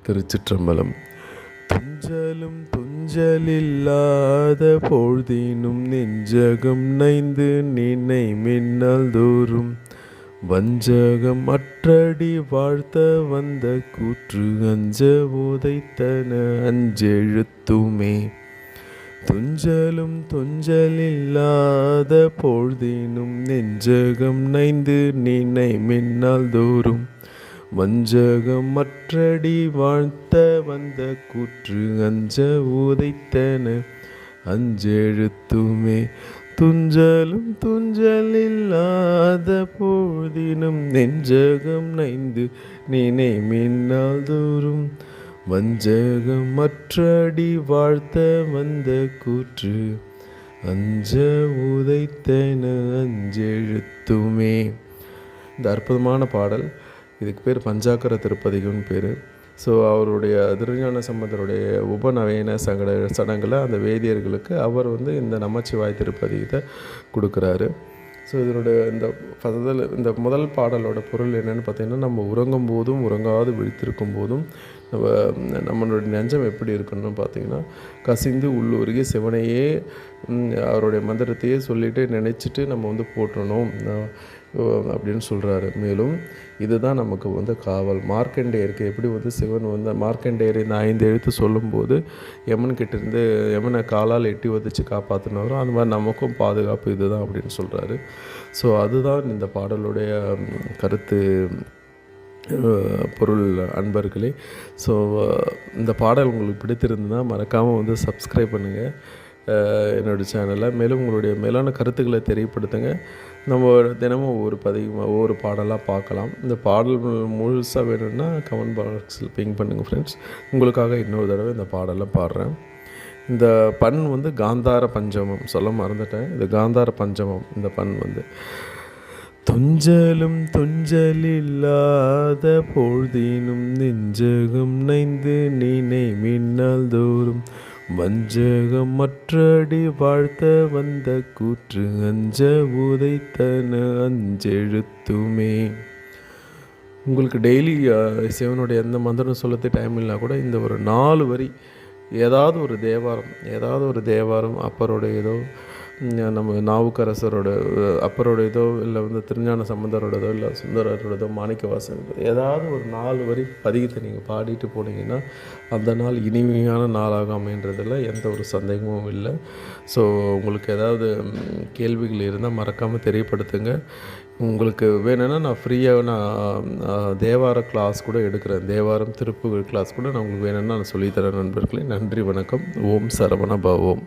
திருச்சிற்றம்பலம். துஞ்சலும் துஞ்சலில்லாத பொழுதினும் நெஞ்சகம் நைந்து நினை மின்னல் தோறும் வஞ்சகம் அற்றடி வாழ்த்த வந்த கூற்று அஞ்ச உதைத்தன அஞ்செழுத்துமே. துஞ்சலும் துஞ்சலில்லாத பொழுதினும் நெஞ்சகம் நைந்து நினை மின்னல் தோறும் வஞ்சகம் மற்றடி வாழ்த்த வந்த கூற்று அஞ்ச உதைத்தன அஞ்செழுத்துமே. துஞ்சலும் துஞ்சலில்லாத பொழுதினும் நெஞ்சகம் நைந்து நினை மின்னல் தோறும் வஞ்சகம் மற்றடி வாழ்த்த வந்த கூற்று அஞ்ச உதைத்தன அஞ்செழுத்துமே. இந்த அற்புதமான பாடல், இதுக்கு பேர் பஞ்சாக்கர திருப்பதிகம்னு பேர். ஸோ அவருடைய திருஞான சம்பந்தருடைய உபநவீன சடங்கில் அந்த வேதியர்களுக்கு அவர் இந்த நமச்சிவாய் திருப்பதிகத்தை கொடுக்குறாரு. ஸோ இதனுடைய இந்த முதல் பாடலோட பொருள் என்னென்னு பார்த்திங்கன்னா, நம்ம உறங்கும் போதும் உறங்காது விழித்திருக்கும் போதும் நம்மளுடைய நெஞ்சம் எப்படி இருக்கணும்னு பார்த்திங்கன்னா, கசிந்து உள்ளுருகி சிவனையே அவருடைய மந்திரத்தையே சொல்லிவிட்டு நினச்சிட்டு நம்ம போற்றணும் அப்படின்னு சொல்கிறாரு. மேலும் இதுதான் நமக்கு காவல். மார்க்கண்டேயருக்கு எப்படி சிவன் மார்க்கண்டேயர் இந்த 5 எழுத்து சொல்லும்போது யமன்கிட்டேருந்து யமனை காலால் எட்டி உதச்சி காப்பாற்றினாரோ அந்த மாதிரி நமக்கும் பாதுகாப்பு இதுதான் அப்படின்னு சொல்கிறாரு. ஸோ அதுதான் இந்த பாடலுடைய கருத்து பொருள் அன்பர்களே. ஸோ இந்த பாடல் உங்களுக்கு பிடித்திருந்ததுன்னா மறக்காமல் சப்ஸ்கிரைப் பண்ணுங்கள் என்னோடய சேனலை. மேலும் உங்களுடைய மேலான கருத்துக்களை தெரியப்படுத்துங்க. நம்ம தினமும் ஒவ்வொரு பாடலாக பார்க்கலாம். இந்த பாடல் முழுசாக வேணும்னா கமெண்ட் பாக்ஸில் பிங் பண்ணுங்கள் ஃப்ரெண்ட்ஸ். உங்களுக்காக இன்னொரு தடவை இந்த பாடலை பாடுறேன். இந்த பண் காந்தார பஞ்சமம் சொல்ல மறந்துட்டேன். இது காந்தார பஞ்சமம். இந்த பண் துஞ்சலும் துஞ்சலில்லாத பொழுதினும் நெஞ்சகம் நைந்து நினை மின்னல் தோறும் வஞ்சகம் மற்றடி வாழ்த்த வந்த கூற்று அஞ்ச உதைத்தன அஞ்செழுத்துமே. உங்களுக்கு டெய்லி சிவனுடைய எந்த மந்திரம் சொல்லத்து டைம் இல்லைனா கூட இந்த ஒரு 4 வரி ஏதாவது ஒரு தேவாரம் அப்பருடையதோ, நம்ம நாவுக்கரசரோட அப்பருடையதோ, இல்லை திருஞான சம்பந்தரோடதோ, இல்லை சுந்தரரோடதோ, மாணிக்கவாசன் ஏதாவது ஒரு 4 வரி பதிகத்தை நீங்கள் பாடிட்டு போனீங்கன்னா அந்த நாள் இனிமையான நாளாக அமைன்றதில் எந்த ஒரு சந்தேகமும் இல்லை. ஸோ உங்களுக்கு ஏதாவது கேள்விகள் இருந்தால் மறக்காமல் தெரியப்படுத்துங்க. உங்களுக்கு வேணும்னா நான் ஃப்ரீயாக தேவார கிளாஸ் கூட எடுக்கிறேன். தேவாரம் திருப்புகழ் கிளாஸ் கூட நான் உங்களுக்கு வேணும்னா நான் சொல்லித்தரேன் நண்பர்களே. நன்றி, வணக்கம். ஓம் சரவண பவோம்.